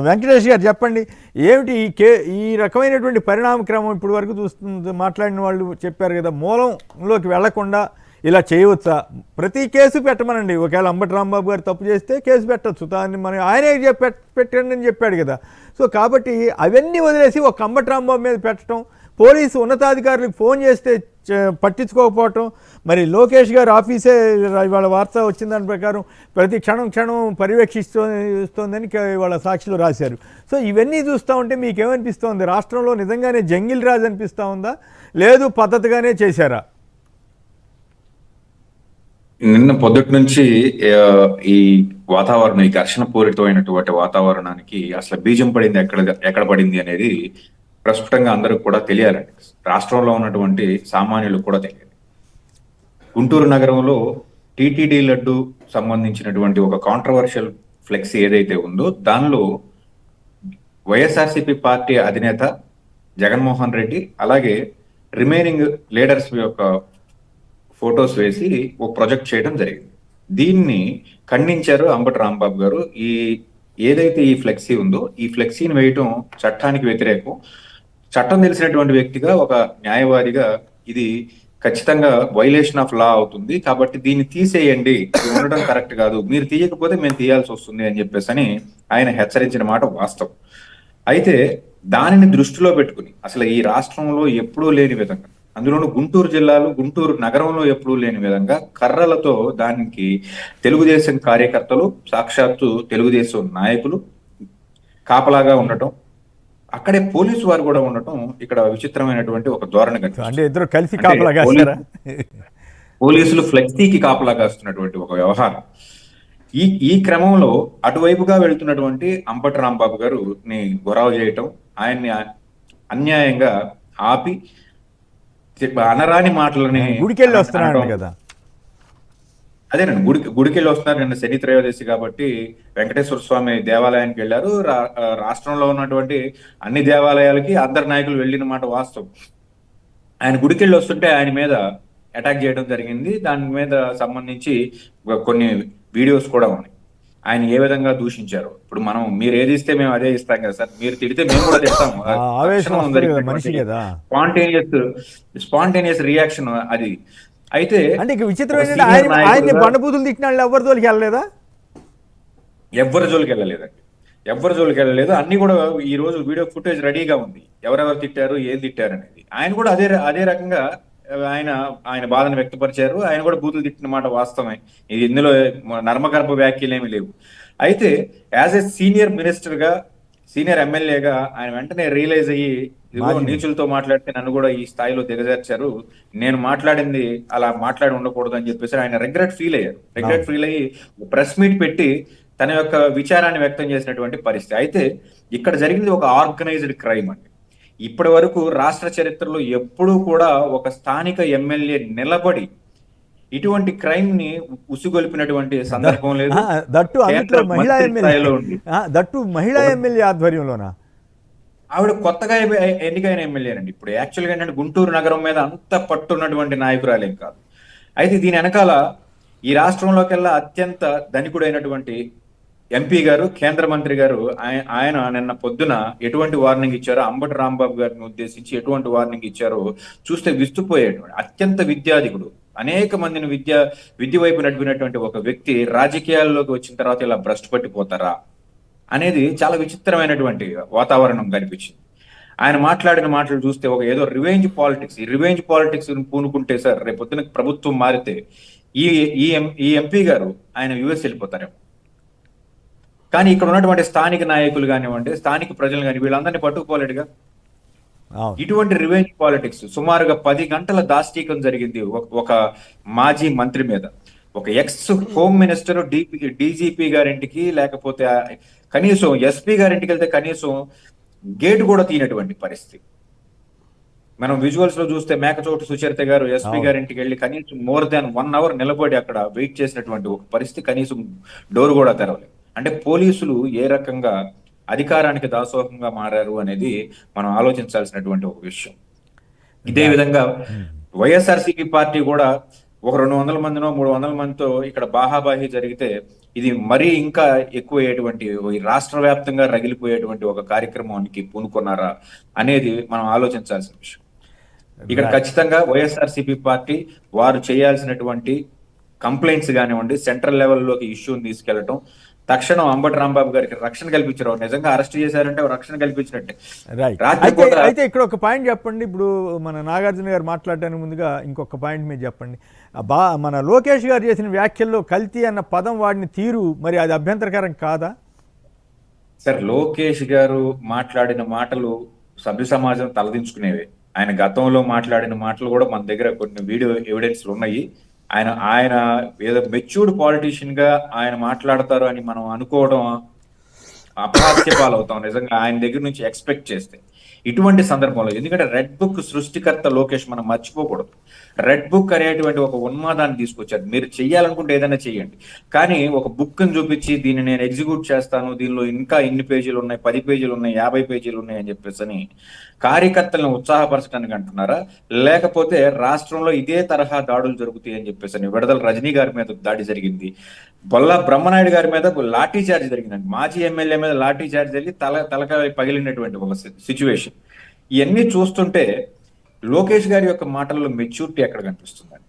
వెంకటేష్ గారు చెప్పండి, ఏమిటి ఈ రకమైనటువంటి పరిణామక్రమం? ఇప్పుడు వరకు చూస్తుంది మాట్లాడిన వాళ్ళు చెప్పారు కదా, మూలంలోకి వెళ్లకుండా ఇలా చేయవచ్చా? ప్రతి కేసు పెట్టమనండి. ఒకవేళ అంబటి రాంబాబు గారు తప్పు చేస్తే కేసు పెట్టచ్చు, దాన్ని మనం ఆయనే పెట్టండి అని చెప్పాడు కదా. సో కాబట్టి అవన్నీ వదిలేసి ఒక అంబటి రాంబాబు మీద పెట్టడం, పోలీసు ఉన్నతాధికారులకు ఫోన్ చేస్తే పట్టించుకోకపోవటం, మరి లోకేష్ గారు ఆఫీసే ఇవాళ వార్త వచ్చిన దాని ప్రకారం ప్రతి క్షణం పర్యవేక్షిస్తోందని ఇవాళ సాక్షిలో రాశారు. సో ఇవన్నీ చూస్తూ ఉంటే మీకేమనిపిస్తోంది? రాష్ట్రంలో నిజంగానే జంగిల్ రాజ్ అనిపిస్తూ ఉందా, లేదు పద్ధతిగానే చేశారా? నిన్న పొద్దుటి నుంచి ఈ వాతావరణం, ఈ ఘర్షణ పూరితమైనటువంటి వాతావరణానికి అసలు బీజం పడింది ఎక్కడ పడింది అనేది ప్రస్ఫుటంగా అందరికి కూడా తెలియాలండి. రాష్ట్రంలో ఉన్నటువంటి సామాన్యులకు కూడా తెలియాలి. గుంటూరు నగరంలో టీటీడీ లడ్డు సంబంధించినటువంటి ఒక కాంట్రవర్షియల్ ఫ్లెక్స్ ఏదైతే ఉందో దానిలో వైఎస్ఆర్సీపీ పార్టీ అధినేత జగన్మోహన్ రెడ్డి అలాగే రిమైనింగ్ లీడర్స్ యొక్క ఫొటోస్ వేసి ఒక ప్రొజెక్ట్ చేయడం జరిగింది. దీన్ని ఖండించారు అంబటి రాంబాబు గారు. ఏదైతే ఈ ఫ్లెక్సీ ఉందో ఈ ఫ్లెక్సీని వేయటం చట్టానికి వ్యతిరేకం. చట్టం తెలిసినటువంటి వ్యక్తిగా, ఒక న్యాయవాదిగా ఇది ఖచ్చితంగా వైలేషన్ ఆఫ్ లా అవుతుంది, కాబట్టి దీన్ని తీసేయండి, ఇది ఉండడం కరెక్ట్ కాదు, మీరు తీయకపోతే మేము తీయాల్సి వస్తుంది అని చెప్పేసి అని ఆయన హెచ్చరించిన మాట వాస్తవం. అయితే దానిని దృష్టిలో పెట్టుకుని అసలు ఈ రాష్ట్రంలో ఎప్పుడూ లేని విధంగా, అందులోనూ గుంటూరు జిల్లాలో, గుంటూరు నగరంలో ఎప్పుడూ లేని విధంగా కర్రలతో దానికి తెలుగుదేశం కార్యకర్తలు, సాక్షాత్తు తెలుగుదేశం నాయకులు కాపలాగా ఉండటం, అక్కడే పోలీసు వారు కూడా ఉండటం ఇక్కడ విచిత్రమైనటువంటి ఒక ధోరణి కనిపిస్తుంది. పోలీసులు ఫ్లెక్సీకి కాపలా కాస్తున్నటువంటి ఒక వ్యవహారం. ఈ క్రమంలో అటువైపుగా వెళ్తున్నటువంటి అంబటి రాంబాబు గారు ని గొడవ చేయటం, ఆయన్ని అన్యాయంగా ఆపి అనరాని మాటలని గుడికెళ్ళి వస్తున్నాడు కదా. అదేనండి, గుడికెళ్ళి వస్తున్నారు. నిన్న శని త్రయోదశి కాబట్టి వెంకటేశ్వర స్వామి దేవాలయానికి వెళ్ళారు. రాష్ట్రంలో ఉన్నటువంటి అన్ని దేవాలయాలకి అందరి నాయకులు వెళ్ళిన మాట వాస్తవం. ఆయన గుడికెళ్ళి వస్తుంటే ఆయన మీద అటాక్ చేయడం జరిగింది. దాని మీద సంబంధించి కొన్ని వీడియోస్ కూడా ఉన్నాయి. ఆయన ఏ విధంగా దూషించారు. ఇప్పుడు మీరు ఏది ఇస్తే మేము అదే ఇస్తాం కదా సార్, మీరు తిడితే మేము కూడా తిడతాము. స్పాంటేనియస్ రియాక్షన్ అది. అయితే అంటే విచిత్రమైన ఆయన్ని బండబూతులు తిట్టిన వాళ్ళు ఎవరి జోలికి వెళ్ళలేదా? ఎవరి జోలికి వెళ్ళలేదు. అన్ని కూడా ఈ రోజు వీడియో ఫుటేజ్ రెడీగా ఉంది, ఎవరెవరు తిట్టారు, ఏం తిట్టారు అనేది. ఆయన కూడా అదే రకంగా ఆయన బాధను వ్యక్తపరిచారు. ఆయన కూడా బూతులు తిట్టిన మాట వాస్తవమే. ఇది ఇందులో నర్మగర్భ వ్యాఖ్యలు ఏమి లేవు. అయితే యాజ్ ఎ సీనియర్ మినిస్టర్ గా, సీనియర్ ఎమ్మెల్యేగా ఆయన వెంటనే రియలైజ్ అయ్యి, ఇదిగో నీచులతో మాట్లాడితే నన్ను కూడా ఈ స్థాయిలో దిగజార్చారు, నేను మాట్లాడింది అలా మాట్లాడి ఉండకూడదు అని చెప్పేసి ఆయన రిగ్రెట్ ఫీల్ అయ్యి ప్రెస్ మీట్ పెట్టి తన యొక్క విచారాన్ని వ్యక్తం చేసినటువంటి పరిస్థితి. అయితే ఇక్కడ జరిగింది ఒక ఆర్గనైజ్డ్ క్రైమ్ అండి. ఇప్పటి వరకు రాష్ట్ర చరిత్రలో ఎప్పుడూ కూడా ఒక స్థానిక ఎమ్మెల్యే నిలబడి ఇటువంటి క్రైమ్ ని ఉసుగొల్పినటువంటి సందర్భం లేదు. దట్టు మహిళా ఎమ్మెల్యే ఆధ్వర్యంలోనా? ఆవిడ కొత్తగా ఎన్నికైన ఎమ్మెల్యేనండి. ఇప్పుడు యాక్చువల్గా ఏంటంటే గుంటూరు నగరం మీద అంత పట్టున్నటువంటి నాయకురాలేం కాదు. అయితే దీని వెనకాల ఈ రాష్ట్రంలోకెల్లా అత్యంత ధనికుడైనటువంటి ఎంపీ గారు, కేంద్ర మంత్రి గారు, ఆయన నిన్న పొద్దున ఎటువంటి వార్నింగ్ ఇచ్చారో, అంబటి రాంబాబు గారిని ఉద్దేశించి ఎటువంటి వార్నింగ్ ఇచ్చారో చూస్తే విస్తుపోయేటువంటి అత్యంత విద్యాధికుడు, అనేక మందిని విద్య వైపు నడిపినటువంటి ఒక వ్యక్తి రాజకీయాల్లోకి వచ్చిన తర్వాత ఇలా భ్రష్టు పట్టిపోతారా అనేది చాలా విచిత్రమైనటువంటి వాతావరణం కనిపించింది. ఆయన మాట్లాడిన మాటలు చూస్తే ఒక ఏదో రివెంజ్ పాలిటిక్స్ పూనుకుంటే సార్, రేపు పొద్దున ప్రభుత్వం మారితే ఈ ఎంపీ గారు ఆయన యుఎస్ వెళ్ళిపోతారేమో. కానీ ఇక్కడ ఉన్నటువంటి స్థానిక నాయకులు కానివ్వండి, స్థానిక ప్రజలు కానీ, వీళ్ళందరినీ పట్టుకుపోలేడుగా. ఇటువంటి రివెంజ్ పాలిటిక్స్ సుమారుగా 10 గంటల దాష్టీకం జరిగింది ఒక మాజీ మంత్రి మీద. ఒక ఎక్స్ హోమ్ మినిస్టర్ డీజీపీ గారింటికి, లేకపోతే కనీసం ఎస్పీ గారింటికి వెళ్తే కనీసం గేట్ కూడా తీయనటువంటి పరిస్థితి. మనం విజువల్స్ లో చూస్తే మేకచోటు సుచరిత గారు ఎస్పీ గారింటికి వెళ్ళి కనీసం మోర్ దాన్ 1 అవర్ నిలబడి అక్కడ వెయిట్ చేసినటువంటి ఒక పరిస్థితి, కనీసం డోర్ కూడా తెరవలేదు. అంటే పోలీసులు ఏ రకంగా అధికారానికి దాసోహంగా మారారు అనేది మనం ఆలోచించాల్సినటువంటి ఒక విషయం. ఇదే విధంగా వైఎస్ఆర్సీపీ పార్టీ కూడా ఒక 200 మందినో 300 మందితో ఇక్కడ బాహాబాహి జరిగితే ఇది మరీ ఇంకా ఎక్కువయ్యేటువంటి ఈ రాష్ట్ర వ్యాప్తంగా రగిలిపోయేటువంటి ఒక కార్యక్రమానికి పూనుకున్నారా అనేది మనం ఆలోచించాల్సిన విషయం. ఇక్కడ ఖచ్చితంగా వైఎస్ఆర్సీపీ పార్టీ వారు చేయాల్సినటువంటి కంప్లైంట్స్ కానివ్వండి, సెంట్రల్ లెవెల్లోకి ఇష్యూని తీసుకెళ్లటం, తక్షణం అంబటి రాంబాబు గారికి రక్షణ కల్పించడం, నిజంగా అరెస్ట్ చేశారంటే రక్షణ కల్పించినట్టే. రైట్. రాత్రిపూట అయితే ఇక్కడ ఒక పాయింట్ చెప్పండి. ఇప్పుడు మన నాగార్జున గారు మాట్లాడడానికి ముందుగా ఇంకొక పాయింట్ మీరు చెప్పండి. మన లోకేష్ గారు చేసిన వ్యాఖ్యల్లో కల్తీ అన్న పదం వాడిన తీరు మరి అది అభ్యంతరకరం కాదా? సార్, లోకేష్ గారు మాట్లాడిన మాటలు సభ్య సమాజం తలదించుకునేవి. ఆయన గతంలో మాట్లాడిన మాటలు కూడా మన దగ్గర కొన్ని వీడియో ఎవిడెన్స్లు ఉన్నాయి. ఆయన ఆయన ఏదో మెచ్యూర్డ్ పాలిటీషియన్ గా ఆయన మాట్లాడతారు అని మనం అనుకోవడం అపహాస్య పాలవుతాం నిజంగా ఆయన దగ్గర నుంచి ఎక్స్పెక్ట్ చేస్తే. ఇటువంటి సందర్భంలో, ఎందుకంటే రెడ్ బుక్ సృష్టికర్త లోకేష్ మనం మర్చిపోకూడదు. రెడ్ బుక్ అనేటువంటి ఒక ఉన్మాదాన్ని తీసుకొచ్చారు. మీరు చెయ్యాలనుకుంటే ఏదైనా చెయ్యండి, కానీ ఒక బుక్ ని చూపించి దీన్ని నేను ఎగ్జిక్యూట్ చేస్తాను, దీనిలో ఇంకా ఇన్ని పేజీలు ఉన్నాయి, 10 పేజీలు ఉన్నాయి, 50 పేజీలు ఉన్నాయి అని చెప్పేసి అని కార్యకర్తలను ఉత్సాహపరచడానికి అంటున్నారా, లేకపోతే రాష్ట్రంలో ఇదే తరహా దాడులు జరుగుతాయి అని చెప్పేసి అని విడుదల రజనీ గారి మీద దాడి జరిగింది, బొల్లా బ్రహ్మనాయుడు గారి మీద లాఠీ చార్జ్ జరిగిందండి, మాజీ ఎమ్మెల్యే మీద లాఠీ చార్జ్ జరిగి తలకాయ పగిలినటువంటి ఒక సిచ్యువేషన్. ఇవన్నీ చూస్తుంటే లోకేష్ గారి యొక్క మాటల్లో మెచ్యూరిటీ ఎక్కడ కనిపిస్తుందండి?